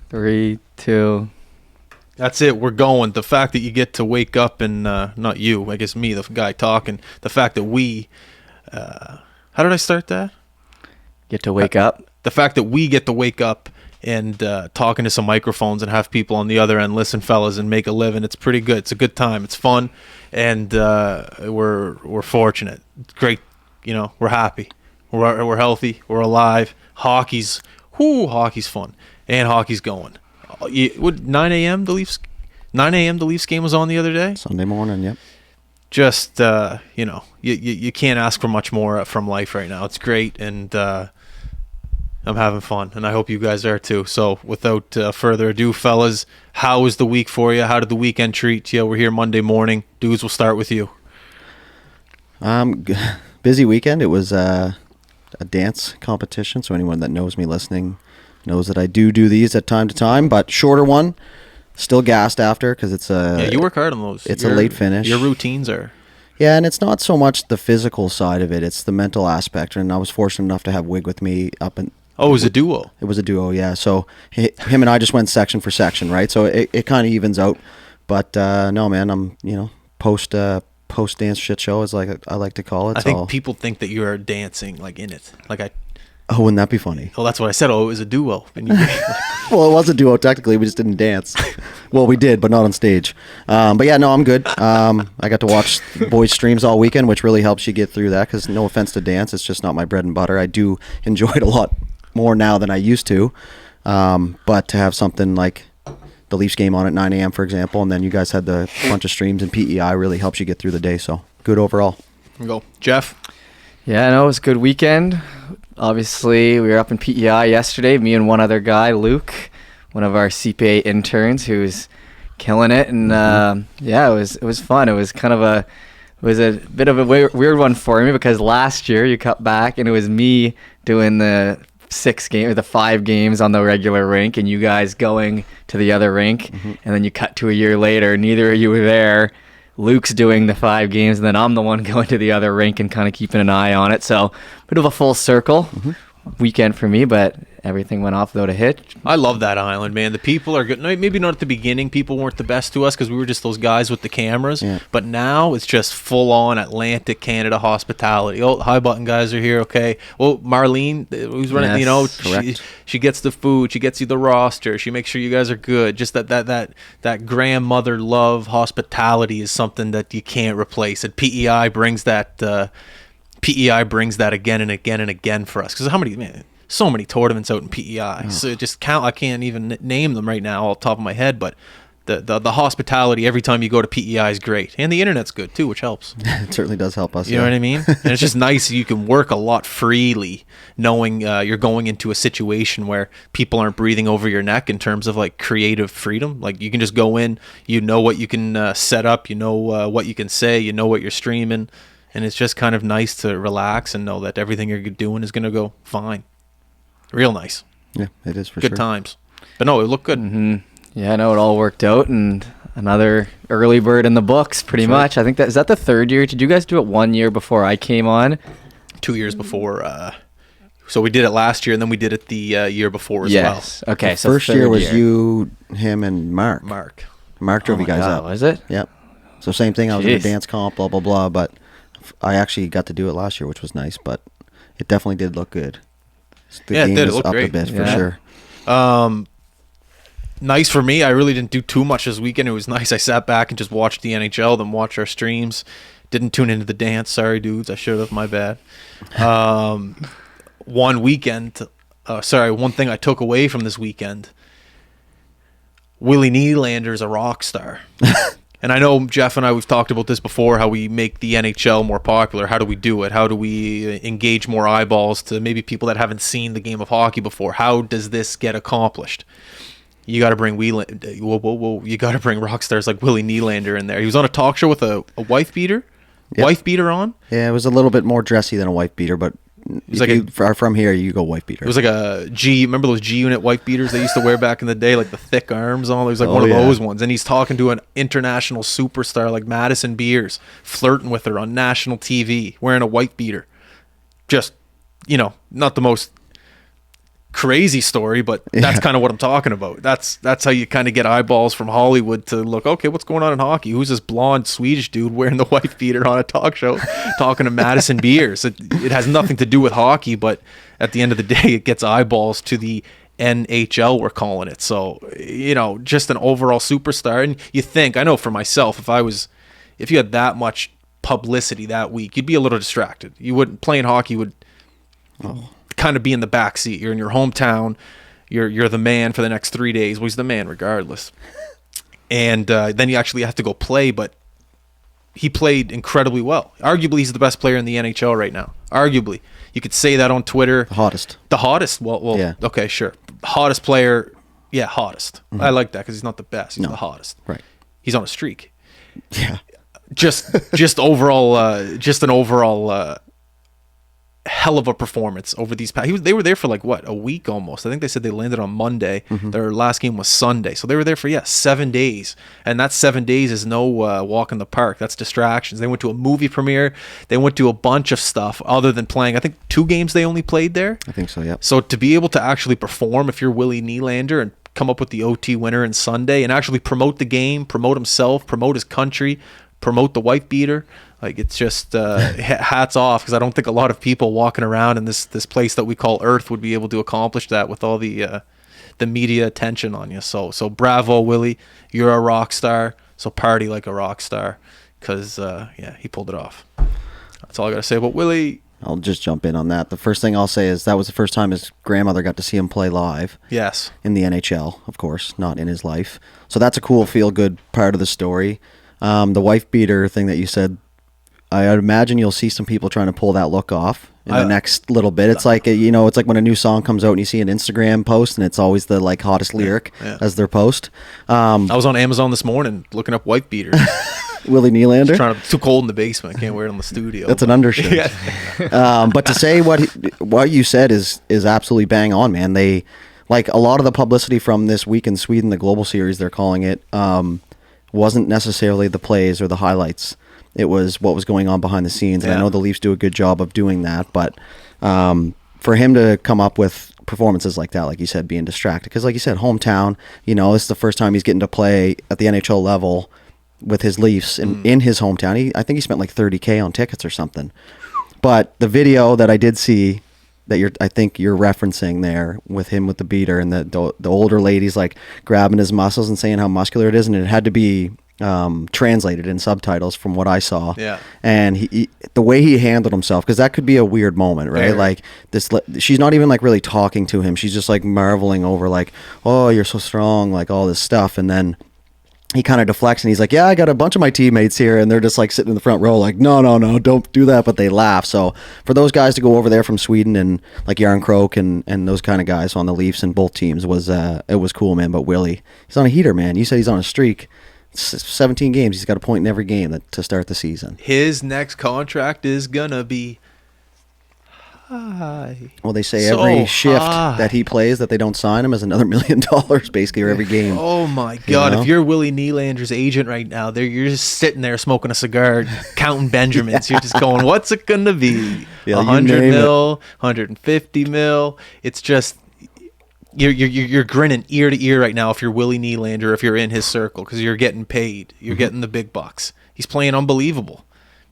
3, 2. That's it. We're going. The fact that you get to wake up and not you, I guess me, the guy talking. The fact that we, how did I start that? Get to wake up. The fact that we get to wake up and talking to some microphones and have people on the other end listen, fellas, and make a living. It's pretty good. It's a good time. It's fun, and we're fortunate. It's great. We're happy. We're healthy. We're alive. Hockey's fun, and hockey's going. What 9 a.m. the Leafs 9 a.m. the Leafs game was on the other day. Sunday morning, yep. Just you can't ask for much more from life right now. It's great, and I'm having fun, and I hope you guys are too. So without further ado, fellas, how was the week for you? How did the weekend treat you? We're here Monday morning. Dudes, we'll start with you. Busy weekend. It was a dance competition, so anyone that knows me listening knows that I do these at time to time, but shorter one. Still gassed after because it's a... you work hard on those. It's a late finish. Your routines are... Yeah, and it's not so much the physical side of it. It's the mental aspect, and I was fortunate enough to have Wig with me up in... Oh, it was a duo. It was a duo, yeah. So him and I just went section for section, right? So it kind of evens out. But no, man, I'm, post dance shit show is like I like to call it. I think people think that you're dancing like in it. Oh, wouldn't that be funny? Oh, that's what I said. Oh, it was a duo. And well, it was a duo technically. We just didn't dance. Well, we did, but not on stage. But yeah, no, I'm good. I got to watch boys' streams all weekend, which really helps you get through that. Because no offense to dance, it's just not my bread and butter. I do enjoy it a lot more now than I used to. But to have something like the Leafs game on at 9 a.m., for example, and then you guys had the bunch of streams in PEI really helps you get through the day. So good overall. Go, Jeff. Yeah, no, it was a good weekend. Obviously, we were up in PEI yesterday, me and one other guy, Luke, one of our CPA interns who's killing it. And yeah, it was fun. It was kind of a bit of a weird one for me because last year you cut back and it was me doing the 5 games on the regular rink and you guys going to the other rink. And then you cut to a year later, neither of you were there. Luke's doing the 5 games, and then I'm the one going to the other rink and kind of keeping an eye on it. So, bit of a full circle weekend for me, but everything went off without a hitch. I love that island, man. The people are good. Maybe not at the beginning. People weren't the best to us because we were just those guys with the cameras. Yeah. But now it's just full-on Atlantic Canada hospitality. Oh, High Button guys are here, okay. Well, Marlene, who's running, she gets the food. She gets you the roster. She makes sure you guys are good. Just that grandmother love hospitality is something that you can't replace. And PEI brings that again and again and again for us. Because so many tournaments out in PEI. Oh. So I can't even name them right now off the top of my head, but the hospitality every time you go to PEI is great. And the internet's good too, which helps. It certainly does help us. You know what I mean? And it's just nice you can work a lot freely knowing you're going into a situation where people aren't breathing over your neck in terms of like creative freedom. Like you can just go in, you know what you can set up, you know what you can say, you know what you're streaming. And it's just kind of nice to relax and know that everything you're doing is going to go fine. Real nice. Yeah, it is for good sure. Good times. But no, it looked good. Mm-hmm. Yeah, no, it all worked out, and another early bird in the books, pretty That's much. Right. I think is that the 3rd year? Did you guys do it 1 year before I came on? 2 years before. So we did it last year, and then we did it the year before as well. Yes. Okay. The first year was you, him, and Mark. Mark drove you guys up. Was it? Yep. So same thing. I was in a dance comp, blah blah blah. But I actually got to do it last year, which was nice. But it definitely did look good. The game it was up great. A bit for sure. Nice for me. I really didn't do too much this weekend. It was nice. I sat back and just watched the NHL, then watched our streams. Didn't tune into the dance. Sorry, dudes. I should have. My bad. One thing I took away from this weekend. Willie Nylander's a rock star. And I know Jeff and I, we've talked about this before, how we make the NHL more popular. How do we do it? How do we engage more eyeballs to maybe people that haven't seen the game of hockey before? How does this get accomplished? You got to bring you got to bring rock stars like Willie Nylander in there. He was on a talk show with a wife beater. Yep. Wife beater on? Yeah, it was a little bit more dressy than a wife beater, but if you are from here, you go wife beater. It was like a G. Remember those G-unit wife beaters they used to wear back in the day, like the thick arms on? It was like one of those ones. And he's talking to an international superstar like Madison Beers, flirting with her on national TV, wearing a wife beater. Just, not the most crazy story, but that's kind of what I'm talking about. That's how you kind of get eyeballs from Hollywood to look, okay, what's going on in hockey? Who's this blonde Swedish dude wearing the wife beater on a talk show talking to Madison Beers? It has nothing to do with hockey, but at the end of the day, it gets eyeballs to the NHL, we're calling it. So, just an overall superstar. And you think, I know for myself, if you had that much publicity that week, you'd be a little distracted. You wouldn't, playing hockey would kind of be in the back seat. You're in your hometown. You're the man for the next 3 days. Well, he's the man regardless. And then you actually have to go play, but he played incredibly well. Arguably, he's the best player in the NHL right now. Arguably. You could say that on Twitter. The hottest. The hottest? Well, yeah. Okay, sure. Hottest player. Yeah, hottest. Mm-hmm. I like that because he's not the best. He's the hottest. Right. He's on a streak. Yeah. Just overall, just an overall hell of a performance over these past. They were there for a week almost. I think they said they landed on Monday. Mm-hmm. Their last game was Sunday, so they were there for 7 days. And that 7 days is no walk in the park. That's distractions. They went to a movie premiere. They went to a bunch of stuff other than playing. I think 2 games they only played there. I think so. Yeah. So to be able to actually perform, if you're Willie Nylander, and come up with the OT winner in Sunday, and actually promote the game, promote himself, promote his country, promote the wife beater. It's just hats off, because I don't think a lot of people walking around in this place that we call Earth would be able to accomplish that with all the media attention on you. So bravo, Willie. You're a rock star. So party like a rock star, because he pulled it off. That's all I got to say about Willie. I'll just jump in on that. The first thing I'll say is that was the first time his grandmother got to see him play live. Yes. In the NHL, of course, not in his life. So that's a cool, feel-good part of the story. The wife beater thing that you said, I imagine you'll see some people trying to pull that look off in the next little bit. It's like it's like when a new song comes out and you see an Instagram post and it's always the hottest lyric as their post. I was on Amazon this morning looking up wife beaters. Willie Nylander. Too cold in the basement. I can't wear it in the studio. That's an undershirt. But to say what you said is absolutely bang on, man. They a lot of the publicity from this week in Sweden, the Global Series, they're calling it, wasn't necessarily the plays or the highlights. It was what was going on behind the scenes. And I know the Leafs do a good job of doing that, but for him to come up with performances like that, like you said, being distracted, because like you said, hometown, this is the first time he's getting to play at the NHL level with his Leafs in his hometown. I think he spent $30K on tickets or something. But the video that I did see that I think you're referencing there with him with the beater and the older lady's grabbing his muscles and saying how muscular it is, and it had to be translated in subtitles from what I saw. Yeah. And he the way he handled himself, because that could be a weird moment, right? She's not even really talking to him. She's just marveling over oh, you're so strong, all this stuff. And then he kind of deflects and he's like, yeah, I got a bunch of my teammates here, and they're just sitting in the front row no, don't do that, but they laugh. So for those guys to go over there from Sweden and Jarn Krok and those kind of guys on the Leafs and both teams was it was cool, man. But Willie, he's on a heater, man. You said he's on a streak. 17 games. He's got a point in every game to start the season. His next contract is gonna be high. Well, they say every shift that he plays that they don't sign him is another $1 million, basically, or every game. Oh my God! If you're Willie Nylander's agent right now, you're just sitting there smoking a cigar, counting Benjamins. You're just going, "What's it gonna be? 100 mil, 150 mil?" It's just. You're grinning ear to ear right now if you're Willie Nylander, if you're in his circle, because you're getting paid. You're getting the big bucks. He's playing unbelievable.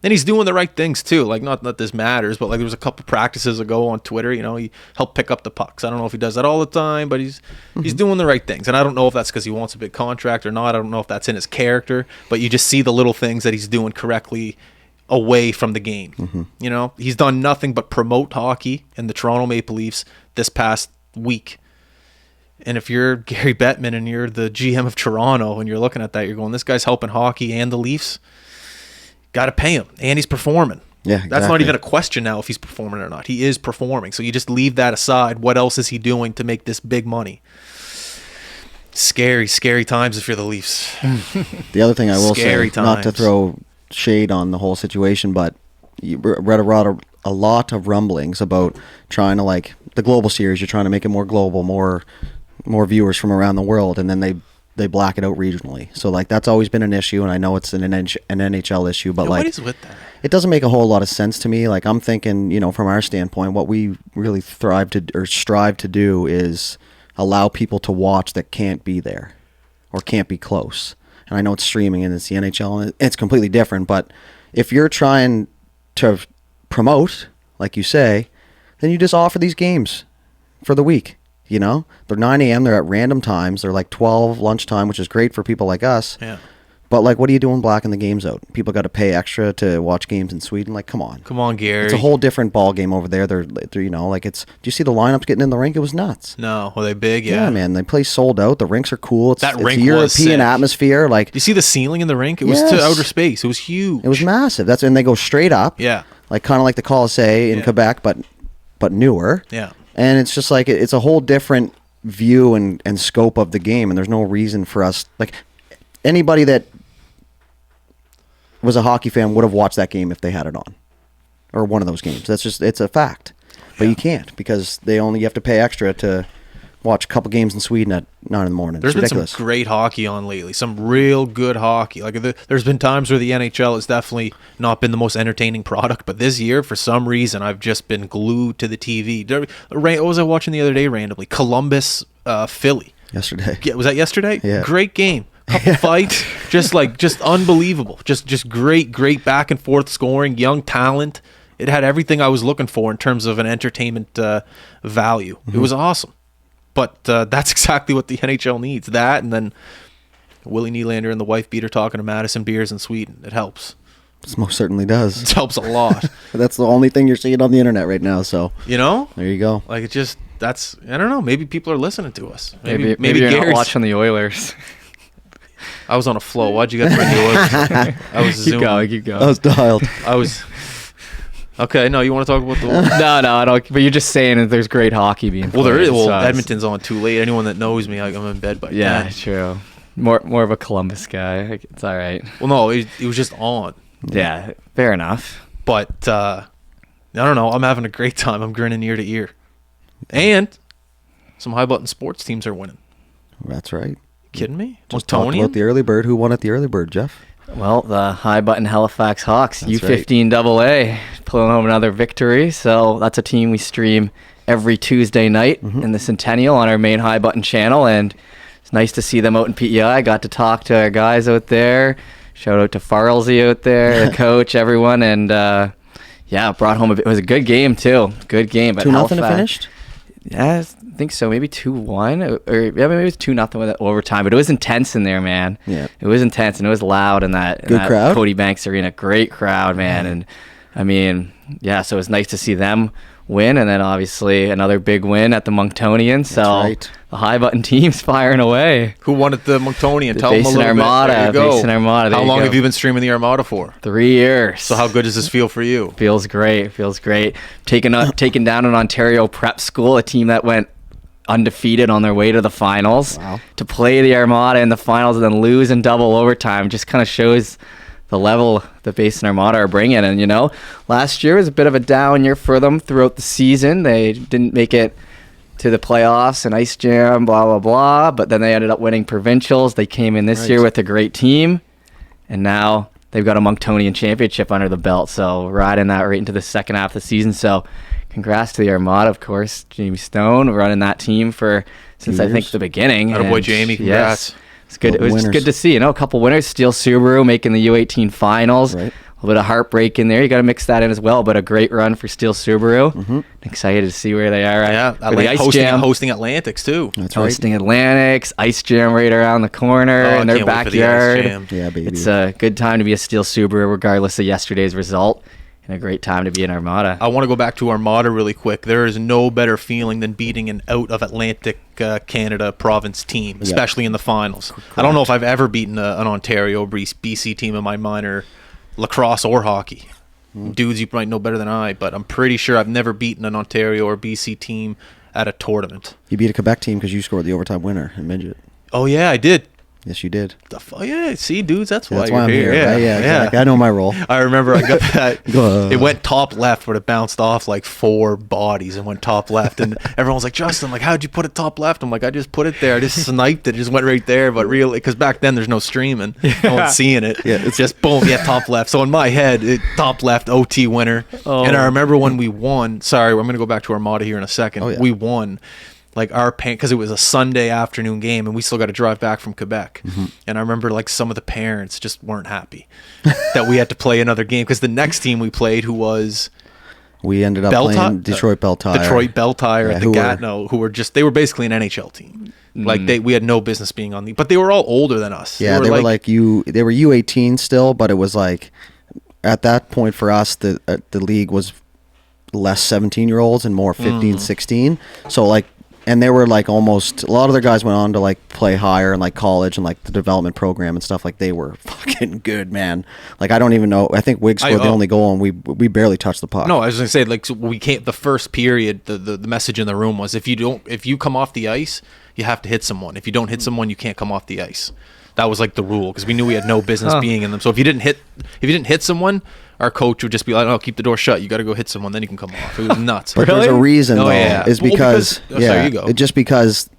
And he's doing the right things too. Not that this matters, but there was a couple practices ago on Twitter, he helped pick up the pucks. I don't know if he does that all the time, but he's doing the right things. And I don't know if that's because he wants a big contract or not. I don't know if that's in his character, but you just see the little things that he's doing correctly away from the game. Mm-hmm. He's done nothing but promote hockey in the Toronto Maple Leafs this past week. And if you're Gary Bettman and you're the GM of Toronto and you're looking at that, you're going, this guy's helping hockey and the Leafs. Got to pay him. And he's performing. Yeah, exactly. That's not even a question now if he's performing or not. He is performing. So you just leave that aside. What else is he doing to make this big money? Scary, scary times if you're the Leafs. The other thing I will say, not to throw shade on the whole situation, but you read a lot of rumblings about trying to, the Global Series, you're trying to make it more global, more viewers from around the world, and then they they black it out regionally. So like that's always been an issue, and I know it's an NHL issue, but Yeah, like what is with that? it doesn't make a whole lot of sense to me. Like I'm thinking, from our standpoint, what we really strive to do is allow people to watch that can't be there or can't be close. And I know it's streaming and it's the NHL and it's completely different, but if you're trying to promote, like you say, then you just offer these games for the week. They're 9 a.m. They're at random times. They're like 12 lunchtime, which is great for people like us. Yeah. But like, what are you doing blacking the games out? People got to pay extra to watch games in Sweden. Like, come on. Come on, Gary. It's a whole different ball game over there. They're do you see the lineups getting in the rink? It was nuts. No, were they big? Yeah, man. They play sold out. The rinks are cool. It's That it's rink European was sick. atmosphere. Like, You see the ceiling in the rink? It was to Yes. outer space. It was huge. it was massive. And they go straight up. Yeah. Like kind of like the Colisée in Yeah. Quebec, but newer. Yeah. And it's just like it's a whole different view and scope of the game, and there's no reason for us, like, anybody that was a hockey fan would have watched that game if they had it on, or one of those games. It's a fact. But you can't, because you have to pay extra to watch a couple games in Sweden at 9 in the morning. There's It's been ridiculous. some great hockey on lately. Some real good hockey. Like there's been times where the NHL has definitely not been the most entertaining product, but this year, for some reason, I've just been glued to the TV. What was I watching the other day randomly? Columbus, Philly. Yesterday. Yeah, was that yesterday? Yeah. Great game. Couple fights, just unbelievable. Just great back and forth scoring, young talent. It had everything I was looking for in terms of an entertainment value. Mm-hmm. It was awesome. But that's exactly what the NHL needs. That, and then Willie Nylander and the wife beater talking to Madison Beers in Sweden. It helps. This most certainly does. It helps a lot. That's the only thing you're seeing on the internet right now, so You know? there you go. Like, I don't know. Maybe people are listening to us. Maybe you're not Gary's- watching the Oilers. I was on a flow. Why'd you get to bring the Oilers? I was Keep zooming. going, keep That going. was dialed. I was... Okay, no, you want to talk about the... No, I don't. But you're just saying that there's great hockey being Well, there played, is. Well, so it's- Edmonton's on too late. Anyone that knows me, I'm in bed by Yeah, 10. true. More of a Columbus guy. Like, it's all right. Well, no, it was just on. Yeah, fair enough. But I don't know. I'm having a great time. I'm grinning ear to ear. And some high button sports teams are winning. That's right. Kidding me? Just talked about the early bird. Who won at the early bird, Jeff? Well, the high button Halifax Hawks, That's U15 AA, pulling home another victory. So that's a team we stream every Tuesday night in the Centennial on our main high button channel. And it's nice to see them out in PEI. I got to talk to our guys out there. Shout out to Farlesy out there, the coach, everyone. And brought home it was a good game, too. Good game. But 2-0 Halifax, finished? Yeah, I think so. Maybe 2-1, or maybe it was 2-0 with overtime. But it was intense in there, man. Yeah. It was intense, and it was loud in that Crowd? Cody Banks Arena. Great crowd, man. And I mean, yeah. So it was nice to see them win, and then obviously another big win at the Monktonian. So right. the high button team's firing away. Who won at the Monktonian? The Tell them a Basin little Armada, bit. There you go. Basin Armada, there How you long go. have you been streaming the Armada for? 3 years. So how good does this feel for you? Feels great. Taking down an Ontario prep school, a team that went undefeated on their way to the finals. Wow. To play the Armada in the finals and then lose in double overtime just kind of shows the level the Basin Armada are bringing. And, last year was a bit of a down year for them throughout the season. They didn't make it to the playoffs and Ice Jam, blah, blah, blah. But then they ended up winning provincials. They came in this year with a great team. And now they've got a Monktonian championship under the belt. So riding that right into the second half of the season. So congrats to the Armada, of course. Jamie Stone running that team since I think the beginning. Attaboy, And Jamie. yes, Congrats. it's good. It was just Winners. good to see. A couple winners. Steel Subaru making the U18 finals. Right. A little bit of heartbreak in there. You got to mix that in as well. But a great run for Steel Subaru. Excited to see where they are. Yeah, for the Ice hosting, Jam. hosting Atlantics too. That's right. Hosting Atlantics, Ice Jam right around the corner Oh, I in their can't wait for the Ice backyard. Jam. Yeah, baby. It's a good time to be a Steel Subaru, regardless of yesterday's result, and a great time to be an Armada. I want to go back to Armada really quick. There is no better feeling than beating an out of Atlantic Canada province team, especially in the finals. I don't know if I've ever beaten an Ontario or BC team in my minor lacrosse or hockey. Dudes, you might know better than I, but I'm pretty sure I've never beaten an Ontario or BC team at a tournament. You beat a Quebec team because you scored the overtime winner in midget. Oh yeah, I did. Yes, you did. Yeah, see, dudes, that's why That's you're why I'm here. Yeah, right? Yeah, exactly. I know my role. I remember I got that. Go. It went top left, but it bounced off like 4 bodies and went top left. And everyone was like, Justin, like, how'd you put it top left? I'm like, I just put it there. I just sniped it. It just went right there. But really, because back then there's no streaming. No one's seeing it. Yeah, it's just boom, top left. So in my head, top left, OT winner. Oh. And I remember when we won. Sorry, I'm going to go back to Armada here in a second. Oh, yeah. We won. Like our because it was a Sunday afternoon game and we still got to drive back from Quebec. And I remember like some of the parents just weren't happy that we had to play another game because the next team we played, who was We ended up playing Detroit Bell Tire. Detroit Bell Tire Yeah, at the Gatineau, they were basically an NHL team. Like we had no business being on but they were all older than us. Yeah, they were like they were U18 still, but it was like at that point for us the league was less 17-year-olds and more 15, 16. So like. And they were like almost a lot of their guys went on to like play higher and like college and like the development program and stuff. Like they were fucking good, man. Like I don't even know. I think Wiggs scored the only goal and we barely touched the puck. No, I was gonna say like so we can't. The first period, the message in the room was if you come off the ice, you have to hit someone. If you don't hit someone, you can't come off the ice. That was like the rule because we knew we had no business being in them. So if you didn't hit someone, our coach would just be like, "Oh, keep the door shut. You got to go hit someone, then you can come off." It was nuts. But there's a reason though. Yeah. Is because sorry, you go. just because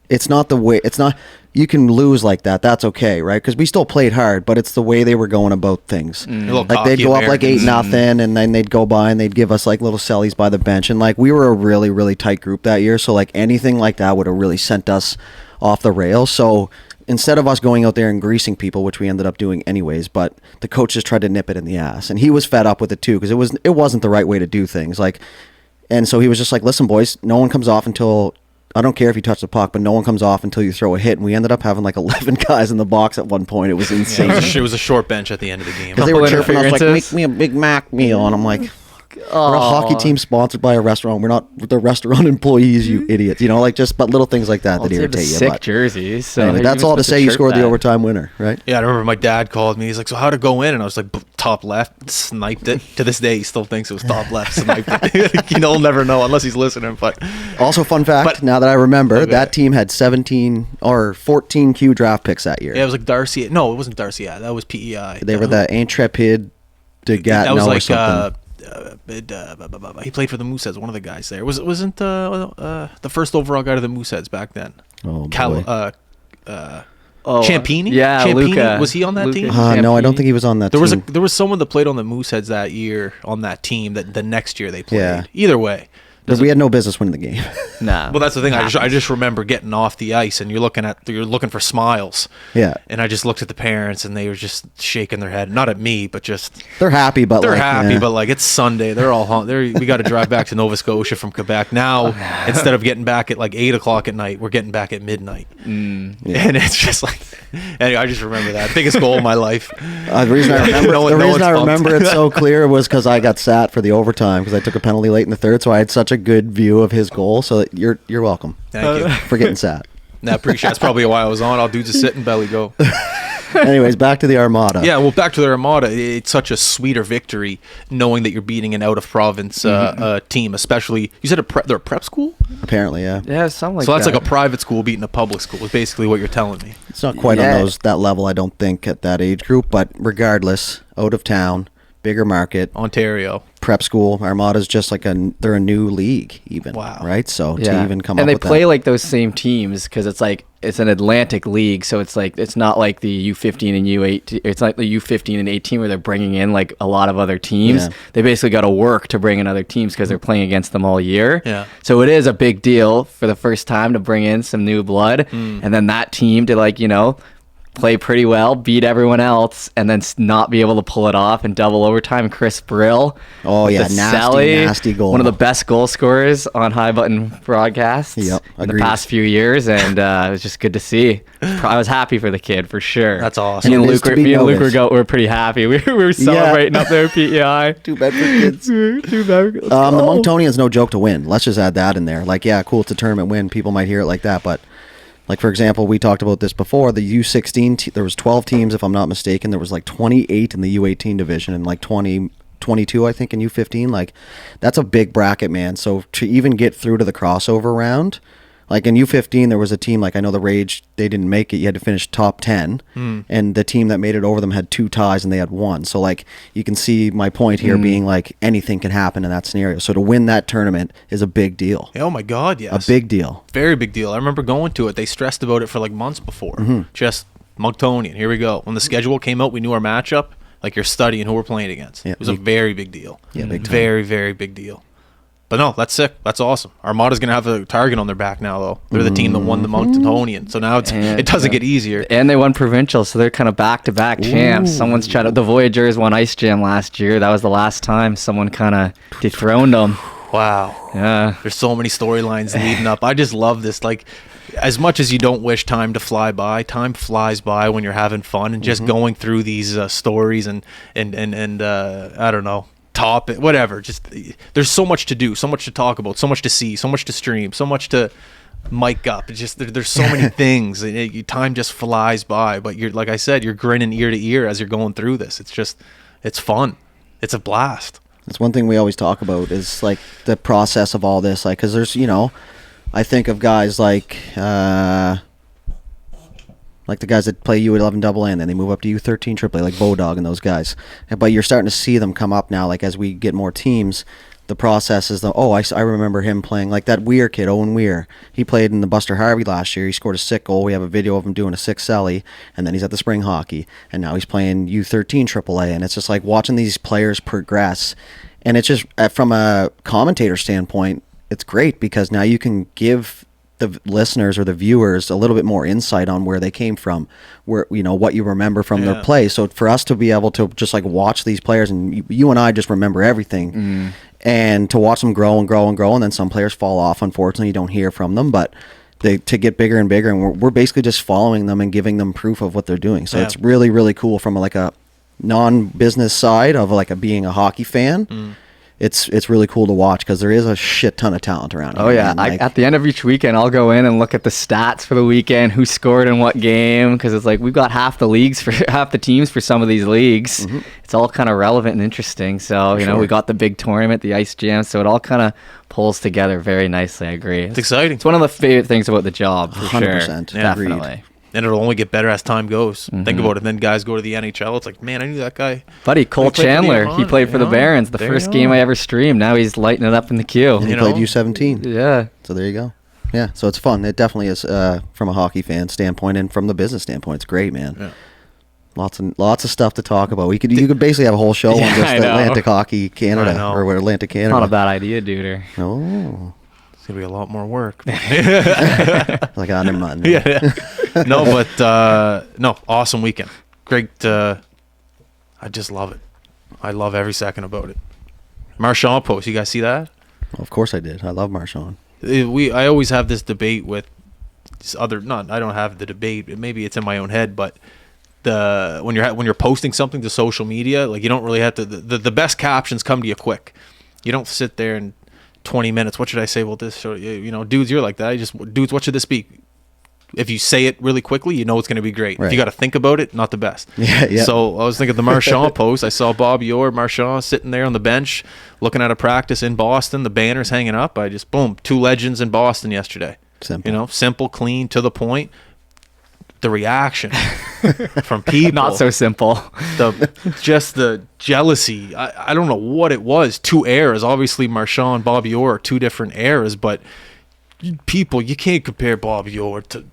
it's not the way. It's not. You can lose like that. That's okay, right? Because we still played hard, but it's the way they were going about things. Like they'd go up like 8-0, and then they'd go by and they'd give us like little sellies by the bench, and like we were a really really tight group that year. So like anything like that would have really sent us off the rails. So. Instead of us going out there and greasing people, which we ended up doing anyways, but the coach just tried to nip it in the ass, and he was fed up with it too because it wasn't the right way to do things. Like, and so he was just like, "Listen, boys, no one comes off until I don't care if you touch the puck, but no one comes off until you throw a hit." And we ended up having like 11 guys in the box at one point. It was insane. It was a short bench at the end of the game. Because they were chirping us like, "Make me a Big Mac meal," and I'm like. We're a hockey team sponsored by a restaurant. We're not the restaurant employees, you idiots. You know, like but little things like that that irritate you. Sick jerseys. So anyway, that's all to say you scored the overtime winner, right? Yeah, I remember my dad called me. He's like, "So how'd it go in?" And I was like, "Top left, sniped it." To this day, he still thinks it was top left, sniped it. He'll never know unless he's listening. But also, fun fact. Now that I remember, that team had 17 or 14 Q draft picks that year. Yeah, it was like Darcy. No, it wasn't Darcy. Yeah, that was PEI. They were the Intrepid de Gatineau that was like, or something. He played for the Mooseheads. One of the guys there wasn't the first overall guy to the Mooseheads back then. Oh boy. Champini? Yeah, Champini? Luca. Was he on that team? No, I don't think he was on that team. There was someone that played on the Mooseheads that year on that team that the next year they played. Yeah. Either way. But we had no business winning the game. Nah. Well, that's the thing. I just remember getting off the ice and you're looking for smiles. Yeah. And I just looked at the parents and they were just shaking their head, not at me, but just they're happy, but but like it's Sunday. They're all we got to drive back to Nova Scotia from Quebec now. Instead of getting back at like 8:00 at night, we're getting back at midnight. And it's just like anyway. I just remember that biggest goal of my life. The reason I remember it so clear was because I got sat for the overtime because I took a penalty late in the third, so I had such a good view of his goal. So you're welcome. Thank you for getting sat. I appreciate. That's probably why I was on. I'll do just sit and belly go. Anyways, back to the Armada. Yeah, well, back to the Armada. It's such a sweeter victory knowing that you're beating an out of province team, especially. You said they're a prep school? Apparently, yeah. Yeah, something like that. So that's like a private school beating a public school is basically what you're telling me. It's not quite on that level, I don't think, at that age group, but regardless, out of town, bigger market, Ontario. Prep school. Armada's just like they're a new league even. Wow. Right? So to even come and up with they play like those same teams because it's an Atlantic league, so it's not like the U15 and U8. It's like the U15 and 18 where they're bringing in like a lot of other teams. Yeah. They basically got to work to bring in other teams because they're playing against them all year. Yeah. So it is a big deal for the first time to bring in some new blood, and then that team to play pretty well, beat everyone else, and then not be able to pull it off in double overtime. Chris Brill. Oh, yeah. Nasty goal. One of the best goal scorers on High Button broadcasts in the past few years, and it was just good to see. I was happy for the kid, for sure. That's awesome. Me and Luke were pretty happy. We were celebrating up there at PEI. Too bad for kids. Too bad for kids. The Monctonian's no joke to win. Let's just add that in there. Like, yeah, cool, it's a tournament win. People might hear it like that, but... Like, for example, we talked about this before, the U16, there was 12 teams, if I'm not mistaken. There was, 28 in the U18 division and, 22, I think, in U15. That's a big bracket, man. So to even get through to the crossover round, Like in U15, there was a team, like I know the Rage, they didn't make it. You had to finish top 10. And the team that made it over them had 2 ties and they had 1. So like you can see my point here being like anything can happen in that scenario. So to win that tournament is a big deal. Oh my God, yes. A big deal. Very big deal. I remember going to it. They stressed about it for like months before. Just Monctonian, here we go. When the schedule came out, we knew our matchup. Like you're studying who we're playing against. Yeah. It was a very big deal. Yeah, big time. Very, very big deal. But no, that's sick. That's awesome. Armada's going to have a target on their back now, though. They're the team that won the Monctonian. So now it doesn't get easier. And they won provincial, so they're kind of back-to-back champs. Someone's tried to, the Voyageurs won Ice Jam last year. That was the last time someone kind of dethroned them. Wow. Yeah. There's so many storylines leading up. I just love this. Like, as much as you don't wish time to fly by, time flies by when you're having fun and just going through these stories and I don't know, topic, whatever. Just there's so much to do, so much to talk about, so much to see, so much to stream, so much to mic up. It's just there's so many things. Time just flies by, but you're, like I said, you're grinning ear to ear as you're going through this. It's fun. It's a blast. That's one thing we always talk about is like the process of all this. Like, because there's, I think of guys like the guys that play U11 AA and then they move up to U13 AAA, like Bodog and those guys. But you're starting to see them come up now. Like as we get more teams, the process is I remember him playing like that Weir kid, Owen Weir. He played in the Buster Harvey last year. He scored a sick goal. We have a video of him doing a sick celly, and then he's at the spring hockey, and now he's playing U13 AAA. And it's just like watching these players progress. And it's just from a commentator standpoint, it's great because now you can give the listeners or the viewers a little bit more insight on where they came from, where what you remember from their play. So for us to be able to just like watch these players, and you and I just remember everything, and to watch them grow and grow and grow, and then some players fall off. Unfortunately, you don't hear from them, but to get bigger and bigger, and we're basically just following them and giving them proof of what they're doing. So it's really, really cool from a non-business side of being a hockey fan. It's really cool to watch because there is a shit ton of talent around. Oh yeah, at the end of each weekend, I'll go in and look at the stats for the weekend, who scored in what game, because it's like we've got half the teams for some of these leagues. It's all kind of relevant and interesting. So we got the big tournament, the Ice Jam, so it all kind of pulls together very nicely. I agree. It's exciting. It's one of the favorite things about the job, for 100%. sure. Yeah, Definitely. And it'll only get better as time goes. Think about it. Then guys go to the NHL. It's like, man, I knew that guy. Buddy, Cole Chandler, he played for the Barons. The There first you game go. I ever streamed. Now he's lighting it up in the queue. And he played U17. Yeah. So there you go. Yeah, so it's fun. It definitely is from a hockey fan standpoint and from the business standpoint. It's great, man. Yeah. Lots of stuff to talk about. You could basically have a whole show on just Atlantic Hockey Canada or Atlantic Canada. Not a bad idea, duder. Oh. It's going to be a lot more work. Like, never mind. Yeah. No, but no, awesome weekend. Great. I just love it. I love every second about it. Marchand post. You guys see that? Well, of course I did. I love Marchand. I always have this debate with I don't have the debate. Maybe it's in my own head, but when you're posting something to social media, like you don't really have to. The best captions come to you quick. You don't sit there and 20 minutes. What should I say about this? So, dudes, you're like that. Dudes, what should this be? If you say it really quickly, you know it's going to be great. Right. If you got to think about it, not the best. Yeah. So I was thinking of the Marchand post. I saw Bobby Orr, Marchand sitting there on the bench, looking at a practice in Boston. The banner's hanging up. I just boom, 2 legends in Boston yesterday. Simple. Simple, clean, to the point. The reaction from people. Not so simple. The jealousy. I don't know what it was. 2 eras. Obviously, Marchand and Bobby Orr are 2 different eras, but people, you can't compare Bobby Orr to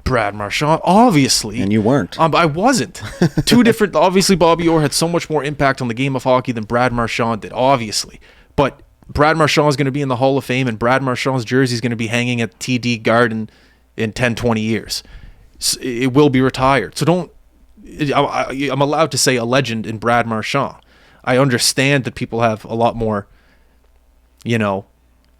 Brad Marchand, obviously. And you weren't. I wasn't. 2 different. Obviously, Bobby Orr had so much more impact on the game of hockey than Brad Marchand did, obviously. But Brad Marchand is going to be in the Hall of Fame, and Brad Marchand's jersey is going to be hanging at TD Garden in 10, 20 years. It will be retired. So I'm allowed to say a legend in Brad Marchand. I understand that people have a lot more,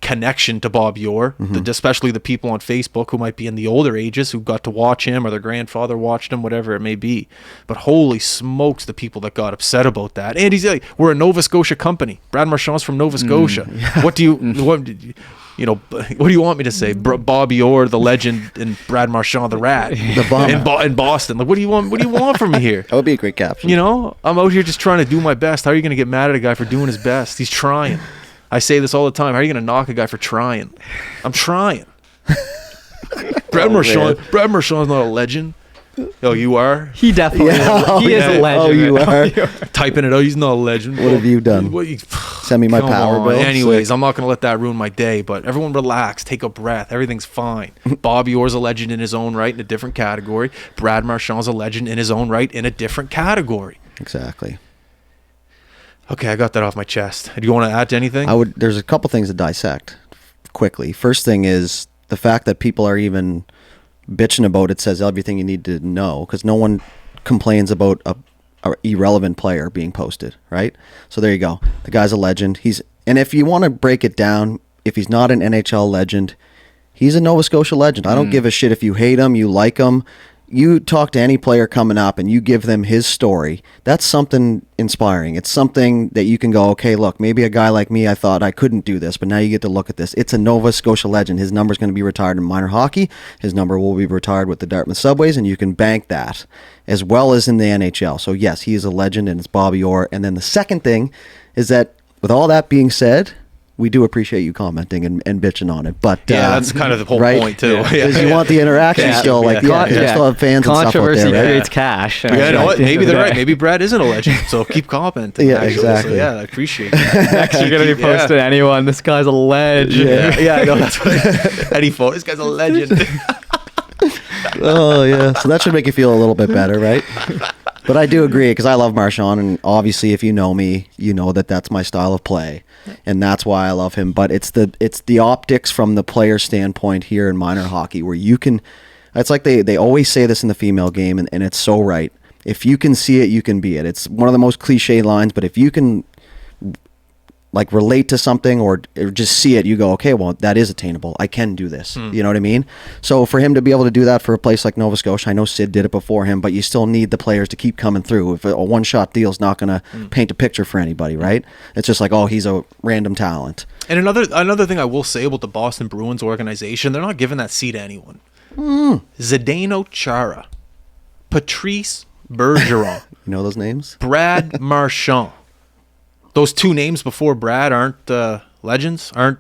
connection to Bobby Orr, especially the people on Facebook who might be in the older ages who got to watch him or their grandfather watched him, whatever it may be. But holy smokes, the people that got upset about that. And he's like, we're a Nova Scotia company. Brad Marchand's from Nova Scotia. Yeah. What do you want me to say? Bobby Orr, the legend, and Brad Marchand, the rat, The bum. in Boston. Like, what do you want from me here? That would be a great caption. I'm out here just trying to do my best. How are you going to get mad at a guy for doing his best? He's trying. I say this all the time. How are you going to knock a guy for trying? I'm trying. Brad Marchand's not a legend. Oh, you are? He definitely he is a legend. Oh, you are. Typing it out. He's not a legend. What have you done? Send me my Come power on. bill. Anyways, Sick. I'm not going to let that ruin my day, but everyone relax. Take a breath. Everything's fine. Bobby Orr's a legend in his own right in a different category. Brad Marchand's a legend in his own right in a different category. Exactly. Okay, I got that off my chest. Do you want to add to anything? There's a couple things to dissect quickly. First thing is the fact that people are even bitching about it says everything you need to know, because no one complains about a irrelevant player being posted, right? So there you go. The guy's a legend. And if you want to break it down, if he's not an NHL legend, he's a Nova Scotia legend. I don't give a shit if you hate him, you like him. You talk to any player coming up and you give them his story. That's something inspiring. It's something that you can go, okay, look, maybe a guy like me, I thought I couldn't do this, but now you get to look at this. It's a Nova Scotia legend. His number's going to be retired in minor hockey. His number will be retired with the Dartmouth Subways, and you can bank that as well as in the NHL. So yes, he is a legend, and it's Bobby Orr. And then the second thing is that with all that being said, we do appreciate you commenting and bitching on it, but that's kind of the whole right? point too. Because you want the interaction still, like you still have fans and stuff out Controversy there, right? creates cash. Yeah, you know what? Maybe they're right. Maybe Brad isn't a legend, so keep commenting. Yeah, actually. exactly. So, yeah, I appreciate that. Next, you're gonna be posting anyone. This guy's a legend. Yeah, I know. That's what Eddie Fo. This guy's a legend. Oh yeah, so that should make you feel a little bit better, right? But I do agree, because I love Marchand, and obviously if you know me, you know that that's my style of play, and that's why I love him. But it's the optics from the player standpoint here in minor hockey, where you can, it's like they always say this in the female game, and it's so right. If you can see it, you can be it. It's one of the most cliche lines, but if you can like relate to something or just see it, you go, okay, well, that is attainable. I can do this. You know what I mean? So for him to be able to do that for a place like Nova Scotia, I know Sid did it before him, but you still need the players to keep coming through. If a one-shot deal is not going to paint a picture for anybody, right? It's just like, oh, he's a random talent. And another thing I will say about the Boston Bruins organization, they're not giving that seat to anyone. Zdeno Chara, Patrice Bergeron, You know those names? Brad Marchand. Those two names before Brad aren't legends, aren't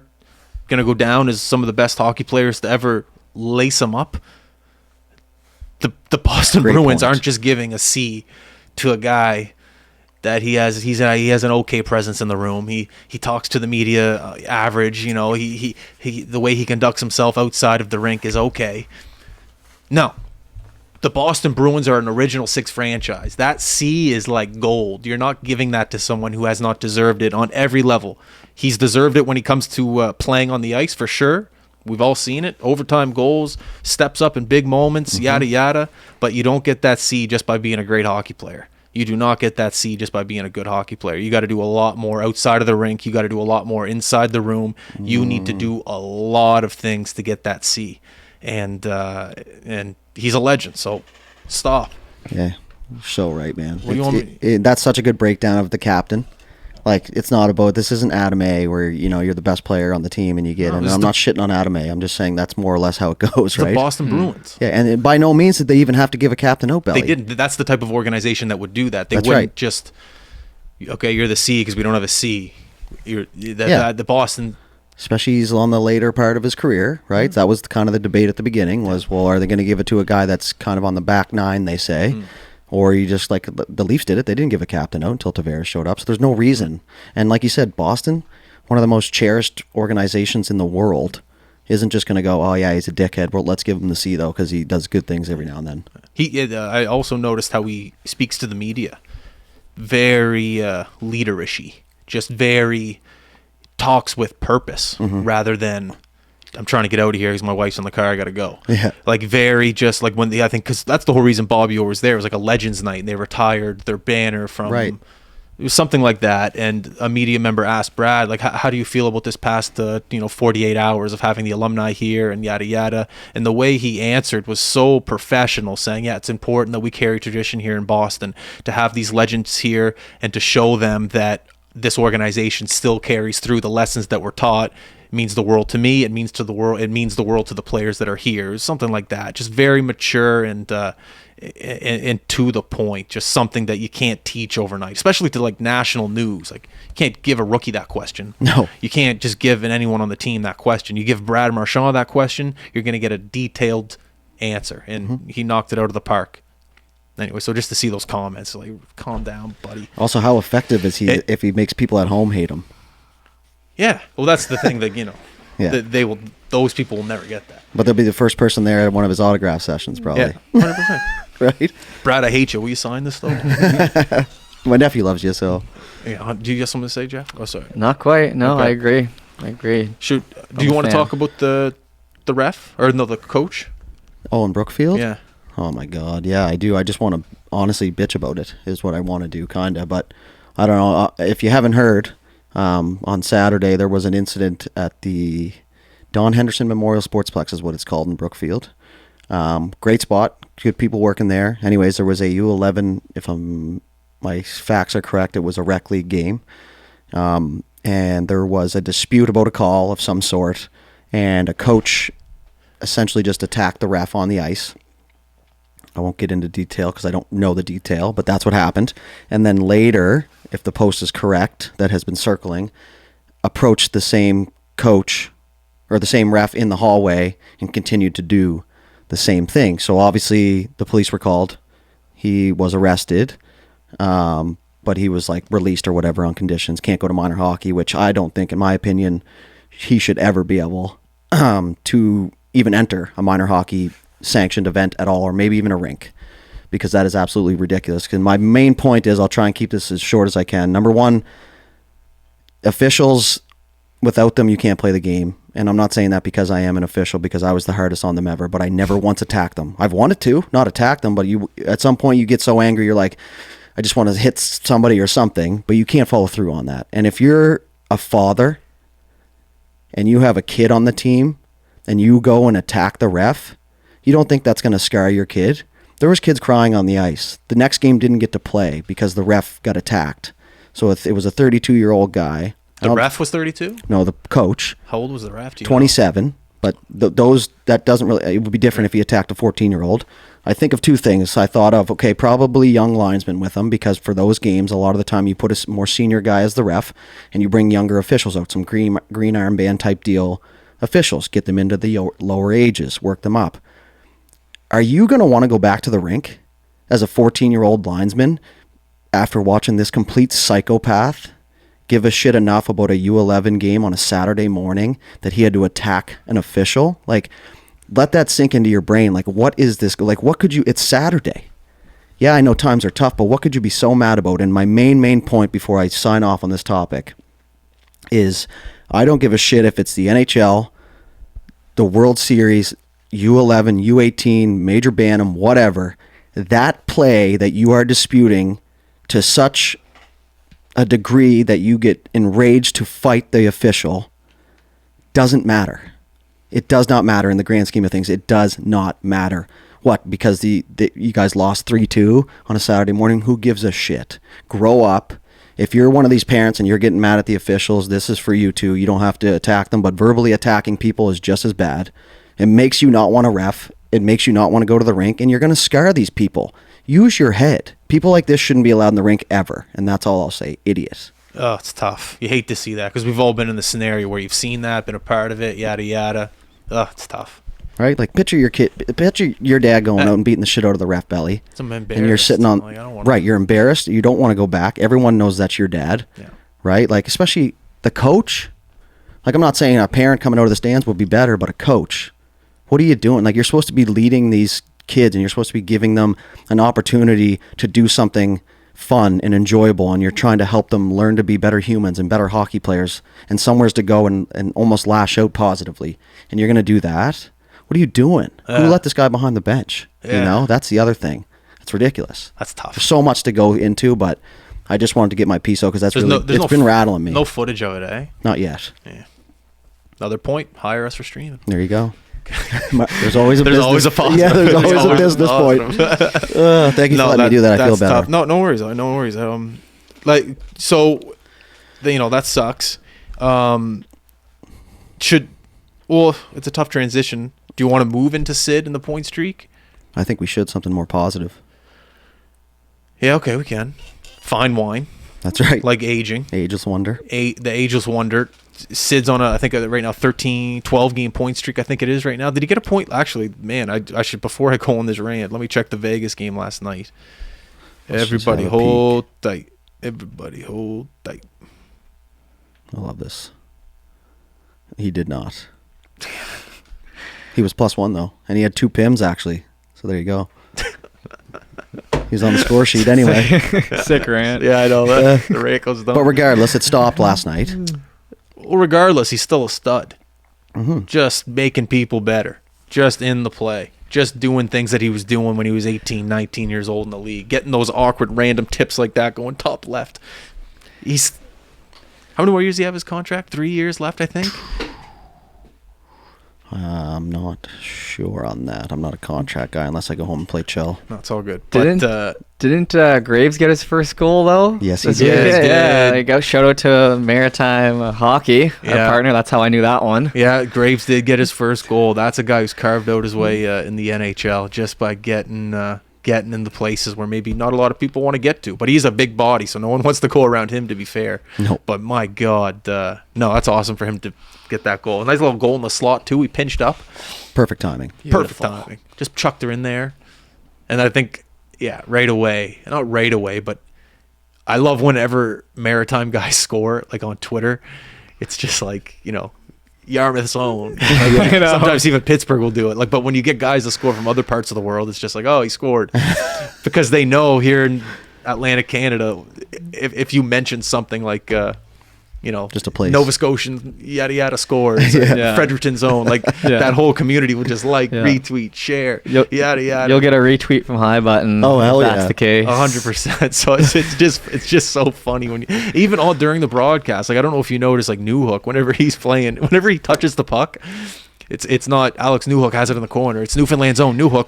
going to go down as some of the best hockey players to ever lace them up. The Boston Great Bruins point. aren't just giving a C to a guy that he has an okay presence in the room. He talks to the media average, you know, he the way he conducts himself outside of the rink is okay. No. The Boston Bruins are an original six franchise. That C is like gold. You're not giving that to someone who has not deserved it on every level. He's deserved it when he comes to playing on the ice, for sure. We've all seen it. Overtime goals, steps up in big moments, yada, yada. But you don't get that C just by being a great hockey player. You do not get that C just by being a good hockey player. You got to do a lot more outside of the rink. You got to do a lot more inside the room. You need to do a lot of things to get that C. And he's a legend, so stop. Yeah, so right, man. What do you want me- That's such a good breakdown of the captain. Like, it's not about, this isn't Adam A, where, you know, you're the best player on the team and you get, and I'm not shitting on Adam A. I'm just saying that's more or less how it goes, The right? Boston Bruins. Yeah, and by no means did they even have to give a captain out belly. They didn't. That's the type of organization that would do that. They That's wouldn't right. just, okay, you're the C because we don't have a C. The Boston. Especially he's on the later part of his career, right? That was kind of the debate at the beginning was, well, are they going to give it to a guy that's kind of on the back nine, they say? Or you just, like, the Leafs did it. They didn't give a captain out until Tavares showed up. So there's no reason. And like you said, Boston, one of the most cherished organizations in the world, isn't just going to go, oh, yeah, he's a dickhead. Well, let's give him the C, though, because he does good things every now and then. I also noticed how he speaks to the media. Very leaderishy. Just very talks with purpose rather than, I'm trying to get out of here because my wife's in the car, I gotta go. Yeah. Like, very just like when I think, because that's the whole reason Bobby Orr was there. It was like a Legends night and they retired their banner from, Right. It was something like that. And a media member asked Brad, like, how do you feel about this past 48 hours of having the alumni here and yada yada. And the way he answered was so professional, saying, yeah, it's important that we carry tradition here in Boston to have these legends here and to show them that this organization still carries through the lessons that were taught means the world to me. It means to the world. It means the world to the players that are here. Something like that. Just very mature and to the point. Just something that you can't teach overnight, especially to like national news. Like you can't give a rookie that question. No. You can't just give anyone on the team that question. You give Brad Marchand that question, you're going to get a detailed answer, and he knocked it out of the park. Anyway, so just to see those comments, like, calm down, buddy. Also, how effective is he if he makes people at home hate him? Yeah, well, that's the thing that Yeah. that those people will never get that. But they'll be the first person there at one of his autograph sessions, probably. Yeah, 100%. Right? Brad, I hate you. Will you sign this though? My nephew loves you, so. Yeah, do you have something to say, Jeff? Oh, sorry. Not quite. No, Okay. I agree. Shoot, do I'm you a want to fan. talk about the ref or no, the coach? Oh, in Brookfield? Yeah. Oh my God, yeah, I do. I just want to honestly bitch about it. Is what I want to do, kinda. But I don't know if you haven't heard. On Saturday, there was an incident at the Don Henderson Memorial Sportsplex, is what it's called in Brookfield. Great spot, good people working there. Anyways, there was a U11. If my facts are correct, it was a rec league game, and there was a dispute about a call of some sort, and a coach essentially just attacked the ref on the ice. I won't get into detail because I don't know the detail, but that's what happened. And then later, if the post is correct that has been circling, approached the same coach or the same ref in the hallway and continued to do the same thing. So obviously the police were called. He was arrested, but he was like released or whatever on conditions. Can't go to minor hockey, which I don't think, in my opinion, he should ever be able to even enter a minor hockey sanctioned event at all, or maybe even a rink, because that is absolutely ridiculous. Because my main point is, I'll try and keep this as short as I can. Number one, officials, without them you can't play the game. And I'm not saying that because I am an official, because I was the hardest on them ever, but I never once attacked them. I've wanted to not attack them, but you at some point you get so angry, you're like, I just want to hit somebody or something, but you can't follow through on that. And if you're a father and you have a kid on the team and you go and attack the ref, you don't think that's going to scar your kid? There was kids crying on the ice. The next game didn't get to play because the ref got attacked. So it was a 32-year-old guy. The ref was 32? No, the coach. How old was the ref? Do you 27. But that doesn't really. It would be different if he attacked a 14-year-old. I think of two things. I thought of, okay, probably young linesmen with him, because for those games, a lot of the time you put a more senior guy as the ref, and you bring younger officials out, some green armband type deal officials, get them into the lower ages, work them up. Are you going to want to go back to the rink as a 14-year-old linesman after watching this complete psychopath give a shit enough about a U11 game on a Saturday morning that he had to attack an official? Like, let that sink into your brain. Like, what is this? Like, what could you... It's Saturday. Yeah, I know times are tough, but what could you be so mad about? And my main point before I sign off on this topic is, I don't give a shit if it's the NHL, the World Series, U11, U18, Major Bantam, whatever. That play that you are disputing to such a degree that you get enraged to fight the official doesn't matter. It does not matter in the grand scheme of things. It does not matter. What? Because you guys lost 3-2 on a Saturday morning? Who gives a shit? Grow up. If you're one of these parents and you're getting mad at the officials, this is for you too. You don't have to attack them, but verbally attacking people is just as bad. It makes you not want to ref. It makes you not want to go to the rink, and you're going to scar these people. Use your head. People like this shouldn't be allowed in the rink ever, and that's all I'll say. Idiot. Oh, it's tough. You hate to see that, because we've all been in the scenario where you've seen that, been a part of it, yada, yada. Oh, it's tough. Right? Like, picture your dad going out and beating the shit out of the ref belly. I'm embarrassed. And you're sitting on... Like, I don't wanna... Right, you're embarrassed. You don't want to go back. Everyone knows that's your dad. Yeah. Right? Like, especially the coach. Like, I'm not saying a parent coming out of the stands would be better, but a coach. What are you doing? Like, you're supposed to be leading these kids, and you're supposed to be giving them an opportunity to do something fun and enjoyable, and you're trying to help them learn to be better humans and better hockey players and somewheres to go and almost lash out positively. And you're going to do that? What are you doing? Who let this guy behind the bench? Yeah. You know, that's the other thing. It's ridiculous. That's tough. There's so much to go into, but I just wanted to get my piece out because it's been rattling me. No footage of it, eh? Not yet. Yeah. Another point, hire us for streaming. There you go. There's always a positive. Yeah, there's always a business point. Thank you for letting me do that. I feel better. Tough. No worries. No worries. Like, so, that sucks. it's a tough transition. Do you want to move into Sid in the point streak? I think we should something more positive. Yeah, okay, we can. Fine wine. That's right. Like aging. Ageless wonder. The ageless wonder. Sid's on I think right now 12 game point streak. I think it is right now. Did he get a point? Actually, man, I should, before I go on this rant, let me check the Vegas game last night. Everybody hold tight. Everybody hold tight. I love this. He did not. He was +1 though, and he had 2 PIMs actually. So there you go. He's on the score sheet anyway. Sick rant. Yeah, I know that. The rant goes down. But regardless, it stopped last night. Well, regardless, he's still a stud. Mm-hmm. Just making people better. Just in the play. Just doing things that he was doing when he was 18, 19 years old in the league. Getting those awkward random tips like that going top left. How many more years do you have his contract? 3 years left, I think. I'm not sure on that. I'm not a contract guy unless I go home and play chill. No, it's all good. Didn't Graves get his first goal though? Yes, he This did. weekend? Yeah, Yeah, go shout out to Maritime Hockey, our Yeah. partner. That's how I knew that one. Yeah, Graves did get his first goal. That's a guy who's carved out his way in the NHL just by getting in the places where maybe not a lot of people want to get to. But he's a big body, so no one wants to go around him, to be fair. Nope. But my God, no, that's awesome for him to get that goal. A nice little goal in the slot, too. He pinched up. Perfect timing. Perfect timing. Just chucked her in there. And I think, yeah, right away. Not right away, but I love whenever Maritime guys score, like on Twitter. It's just like, Yarmouth's own. Like, sometimes even Pittsburgh will do it. Like, but when you get guys to score from other parts of the world, it's just like, oh, he scored. Because they know here in Atlantic Canada, if you mention something like Just a place. Nova Scotian yada yada scores, Fredericton's own, like that whole community will just retweet, share, yada yada. You'll get a retweet from High Button. Oh, hell if yeah. that's the case. 100%. So it's just so funny when even all during the broadcast. Like, I don't know if you notice, like Newhook, whenever he's playing, whenever he touches the puck, it's not Alex Newhook has it in the corner. It's Newfoundland's own Newhook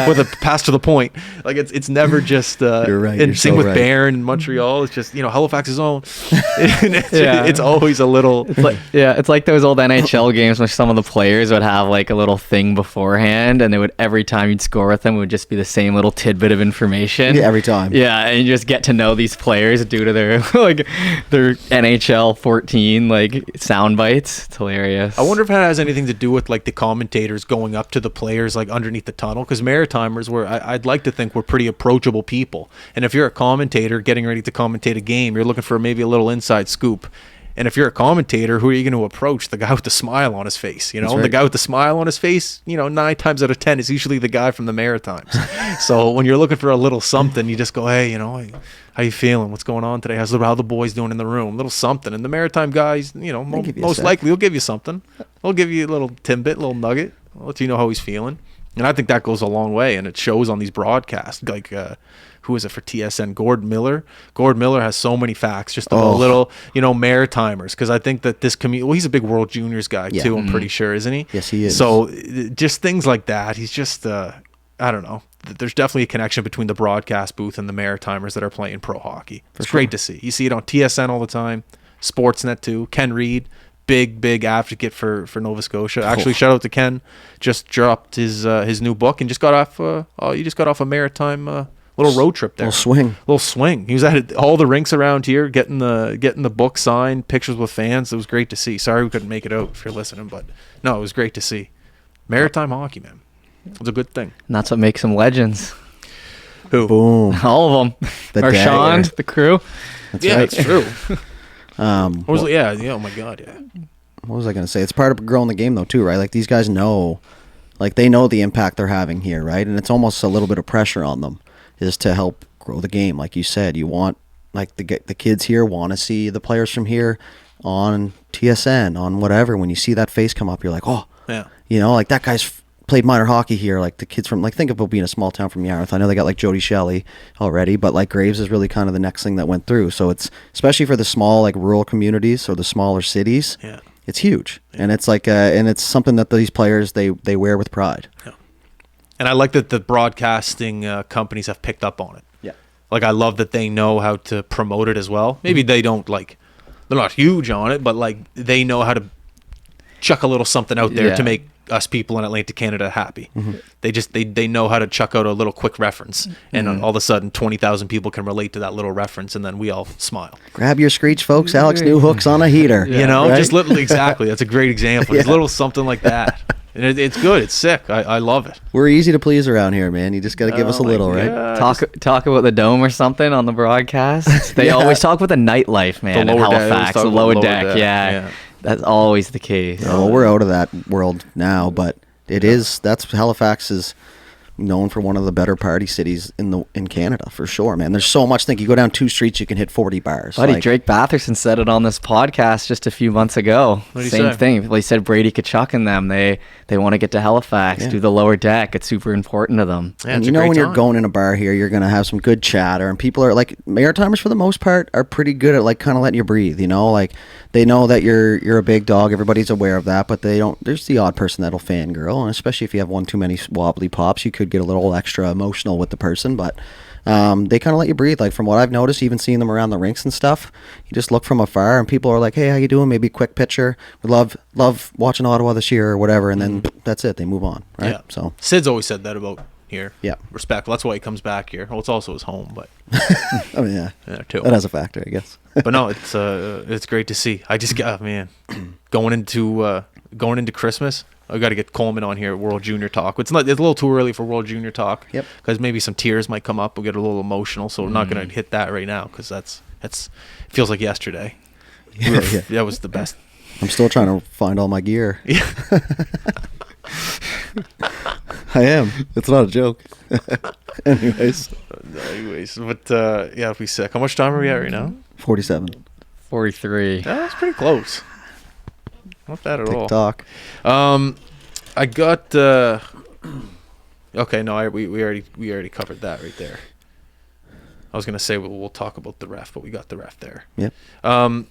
with a pass to the point. Like it's never just. You're right. And You're same so with right. Barron in Montreal. It's just Halifax's own. It's always a little. It's like those old NHL games where some of the players would have like a little thing beforehand, and they would, every time you'd score with them, it would just be the same little tidbit of information. Yeah, every time. Yeah, and you just get to know these players due to their their NHL 14 sound bites. It's hilarious. I wonder if it has anything to do with like the commentators going up to the players like underneath the tunnel, because Maritimers I'd like to think we're pretty approachable people, and if you're a commentator getting ready to commentate a game, you're looking for maybe a little inside scoop. And if you're a commentator, who are you going to approach? The guy with the smile on his face, That's The right. guy with the smile on his face, 9 times out of 10 is usually the guy from the Maritimes. So when you're looking for a little something, you just go, hey, how you feeling? What's going on today? How the boys doing in the room? A little something. And the Maritime guys, give you a most sec. likely will give you something. They'll give you a little tidbit, a little nugget. I'll let you know how he's feeling. And I think that goes a long way, and it shows on these broadcasts. Like, who is it for TSN? Gord Miller. Gord Miller has so many facts just about little, Maritimers. Because I think that this community, well, he's a big World Juniors guy too. I'm pretty sure, isn't he? Yes, he is. So just things like that. He's just, I don't know. There's definitely a connection between the broadcast booth and the Maritimers that are playing pro hockey. It's great to see. You see it on TSN all the time, Sportsnet too. Ken Reed, big advocate for Nova Scotia. Actually, shout out to Ken. Just dropped his new book and just got off. You just got off a Maritime little road trip there. Little swing. He was at all the rinks around here, getting the book signed, pictures with fans. It was great to see. Sorry we couldn't make it out if you're listening, but no, it was great to see. Maritime hockey, man. It's a good thing. And that's what makes them legends. Who? Boom. All of them. The Marchand, dagger. the crew. That's Yeah, right. that's true. Um, Oh my God, yeah. what was I going to say? It's part of growing the game, though, too, right? Like, these guys know, they know the impact they're having here, right? And it's almost a little bit of pressure on them is to help grow the game. Like you said, you want, the kids here want to see the players from here on TSN, on whatever. When you see that face come up, you're like, oh, Yeah. that guy's played minor hockey here. Like, the kids from, think about being a small town from Yarmouth. I know they got, Jody Shelley already, but, Graves is really kind of the next thing that went through. So it's, especially for the small, rural communities or the smaller cities, Yeah. it's huge. And it's and it's something that these players, they wear with pride. Yeah. And I like that the broadcasting companies have picked up on it. Yeah. I love that they know how to promote it as well. Maybe they don't they're not huge on it, but they know how to chuck a little something out there Yeah. to make us people in Atlantic Canada happy. They know how to chuck out a little quick reference, and all of a sudden 20,000 people can relate to that little reference, and then we all smile. Grab your screech, folks. Alex Newhook's on a heater. You know, right? just literally, exactly. That's a great example. Just a little something like that. And it's good. It's sick. I love it. We're easy to please around here, man. You just got to give us a my little, right? God. Talk about the dome or something on the broadcast. They Yeah. always talk about the nightlife, man, in lower deck. They always Halifax. talk The about lower lower deck, deck. yeah. Yeah. That's always the case. Yeah, well, we're out of that world now, but that's Halifax is known for one of the better party cities in Canada for sure, man. There's so much. Think you go down 2 streets, you can hit 40 bars. Buddy, Like, Drake Batherson said it on this podcast just a few months ago. What'd he Same say? thing. Well, he said Brady Kachuk and them, they want to get to Halifax, Yeah. do the lower deck. It's super important to them. Yeah, and it's you a know great when you're time. going in a bar here, you're gonna have some good chatter, and people are like Maritimers for the most part are pretty good at like kind of letting you breathe. You know, like they know that you're a big dog. Everybody's aware of that, but they don't. There's the odd person that'll fangirl, and especially if you have one too many wobbly pops, you could get a little extra emotional with the person. But they kind of let you breathe. Like from what I've noticed, even seeing them around the rinks and stuff, you just look from afar, and people are like, "Hey, how you doing?" Maybe a quick picture. We love watching Ottawa this year or whatever, and then that's it. They move on, right? Yeah. So Sid's always said that about here. Yeah. Respectful. That's why he comes back here. Well, it's also his home, but I mean, yeah, there too. that has a factor, I guess. But no, it's great to see. I just got man going into Christmas. I got to get Coleman on here at World Junior Talk. It's a little too early for World Junior Talk. Yep. Because maybe some tears might come up. We'll get a little emotional, so we're not going to hit that right now because that's it feels like yesterday. Yeah. That was the best. I'm still trying to find all my gear. Yeah. I am. It's not a joke. Anyways, But yeah, it'll be sick. How much time are we at right now? 47. 43. That's pretty close. Not bad at all. TikTok. I got. Okay, no, we already covered that right there. I was gonna say we'll talk about the ref, but we got the ref there. Yep. Well,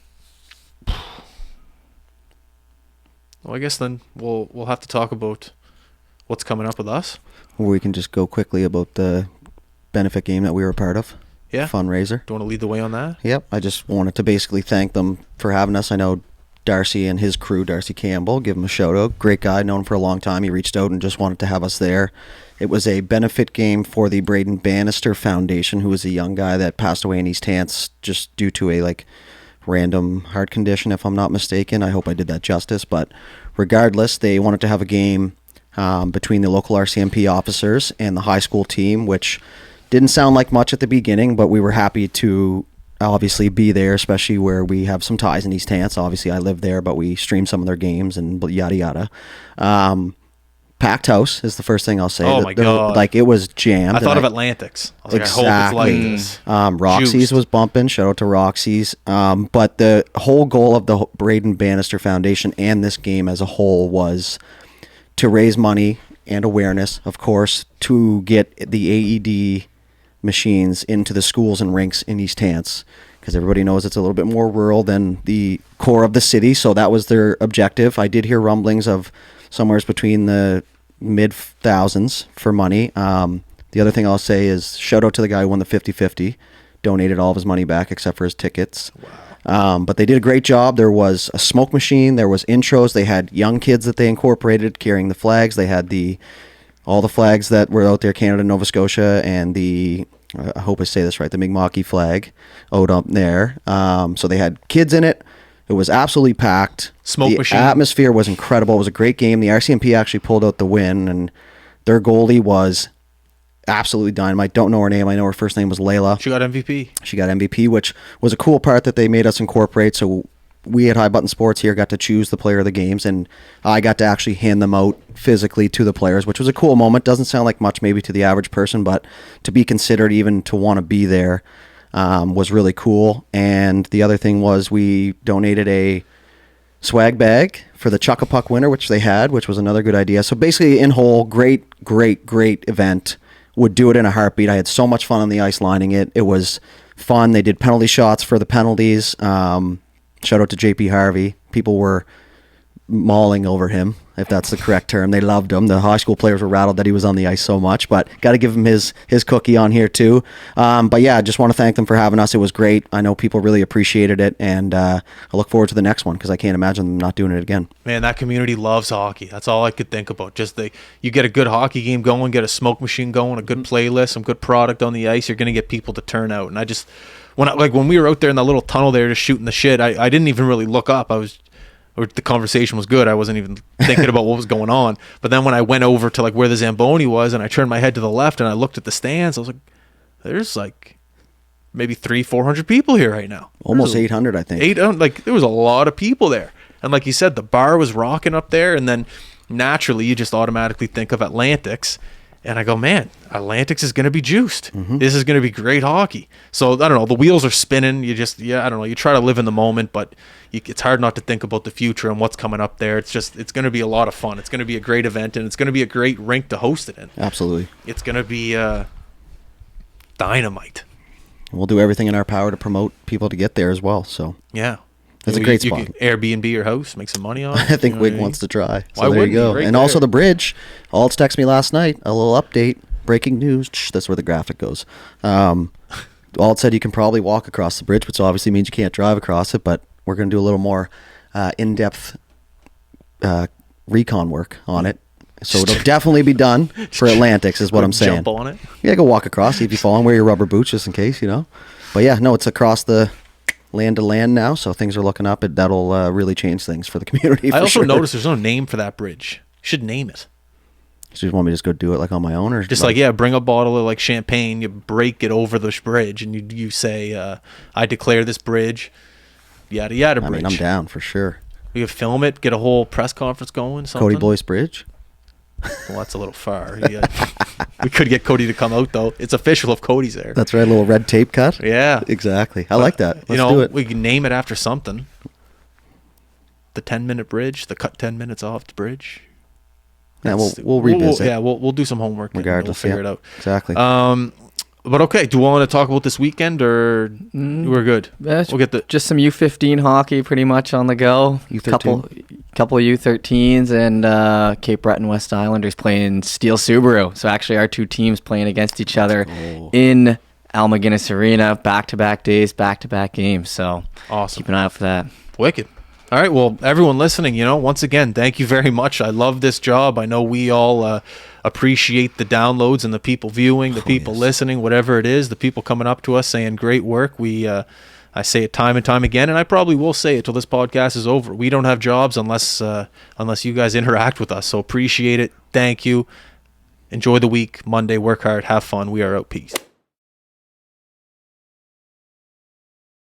I guess then we'll have to talk about what's coming up with us. Or we can just go quickly about the benefit game that we were a part of. Yeah. Fundraiser. Do you want to lead the way on that? Yep. I just wanted to basically thank them for having us. I know Darcy and his crew, Darcy Campbell, give him a shout out. Great guy, known for a long time. He reached out and just wanted to have us there. It was a benefit game for the Braden Bannister Foundation, who was a young guy that passed away in East Hants just due to a random heart condition, if I'm not mistaken. I hope I did that justice. But regardless, they wanted to have a game between the local RCMP officers and the high school team, which didn't sound like much at the beginning, but we were happy to obviously be there, especially where we have some ties in East Hants. Obviously, I live there, but we stream some of their games and yada yada. Packed house is the first thing I'll say. Oh my God. It was jammed. I thought of and Atlantics. I was like, I hope it's like this. Roxy's Juiced. was bumping. Shout out to Roxy's. But the whole goal of the Braden Bannister Foundation and this game as a whole was to raise money and awareness, of course, to get the AED machines into the schools and rinks in East Hants, because everybody knows it's a little bit more rural than the core of the city. So that was their objective. I did hear rumblings of somewhere between the mid thousands for money. The other thing I'll say is shout out to the guy who won the 50-50, donated all of his money back except for his tickets. Wow. But they did a great job. There was a smoke machine. There was intros. They had young kids that they incorporated carrying the flags. They had all the flags that were out there, Canada, Nova Scotia, and I hope I say this right, the Mi'kmaq flag out up there. So they had kids in it. It was absolutely packed. Smoke machine. The atmosphere was incredible. It was a great game. The RCMP actually pulled out the win, and their goalie was absolutely dynamite. Don't know her name. I know her first name was Layla. She got MVP. She got MVP, which was a cool part that they made us incorporate. So we at High Button Sports here got to choose the player of the games, and I got to actually hand them out physically to the players, which was a cool moment. Doesn't sound like much maybe to the average person, but to be considered, even to want to be there, was really cool. And the other thing was we donated a swag bag for the Chuck-a-Puck winner, which they had, which was another good idea. So basically, in whole, great event. Would do it in a heartbeat. I had so much fun on the ice lining it. It was fun. They did penalty shots for the penalties. Shout out to JP Harvey. People were mauling over him. if that's the correct term. They loved him. The high school players were rattled that he was on the ice so much, but got to give him his cookie on here too. But yeah, I just want to thank them for having us. It was great. I know people really appreciated it, and I look forward to the next one because I can't imagine them not doing it again. Man, that community loves hockey. That's all I could think about. Just you get a good hockey game going, get a smoke machine going, a good playlist, some good product on the ice, you're going to get people to turn out. And I just, when we were out there in that little tunnel there just shooting the shit, I didn't even really look up. The conversation was good. I wasn't even thinking about what was going on. But then when I went over to where the Zamboni was and I turned my head to the left and I looked at the stands, I was like, there's maybe 300-400 people here right now. Almost 800, I think. There was a lot of people there. And like you said, the bar was rocking up there. And then naturally you just automatically think of Atlantics. And I go, man, Atlantics is going to be juiced. Mm-hmm. This is going to be great hockey. So, I don't know, the wheels are spinning. You try to live in the moment, but it's hard not to think about the future and what's coming up there. It's going to be a lot of fun. It's going to be a great event, and it's going to be a great rink to host it in. Absolutely. It's going to be dynamite. We'll do everything in our power to promote people to get there as well. So yeah. It's a great spot. You can Airbnb your house, make some money on it. I think Wig wants to try. So Why there you go. Right and there. Also the bridge. Alts texted me last night. A little update. Breaking news. That's where the graphic goes. Alt said you can probably walk across the bridge, which obviously means you can't drive across it, but we're going to do a little more in-depth recon work on it. So it'll definitely be done for Atlantics is what I'm saying. Jump on it. Yeah, go walk across. See if you fall and wear your rubber boots just in case, But yeah, no, it's across the land to land now, so things are looking up. That'll really change things for the community. I also noticed there's no name for that bridge. You should name it. So you want me to just go do it on my own, or just bring a bottle of champagne, you break it over the bridge, and you say, "I declare this bridge, yada yada bridge." I mean, I'm down for sure. We could film it, get a whole press conference going. Something. Cody Boyce Bridge. Well, that's a little far. Yeah. We could get Cody to come out though. It's official if Cody's there. That's right, a little red tape cut. Yeah, exactly. I like that. Let's do it. We can name it after something. The 10-minute bridge, the cut 10 minutes off the bridge. Yeah, we'll revisit. We'll do some homework. Regardless, we'll figure it out. Exactly. But okay, do we want to talk about this weekend, or we're good? We'll get just some U15 hockey pretty much on the go. U13. Couple U13s, and Cape Breton West Islanders playing Steel Subaru. So actually our two teams playing against each other in Al McGuinness Arena, back-to-back days, back-to-back games. So awesome. Keep an eye out for that. Wicked. All right, well, everyone listening, once again, thank you very much. I love this job. I know we all appreciate the downloads and the people viewing, the people listening, whatever it is, the people coming up to us saying great work. I say it time and time again, and I probably will say it till this podcast is over. We don't have jobs unless you guys interact with us, so appreciate it. Thank you. Enjoy the week. Monday, work hard, have fun. We are out. Peace.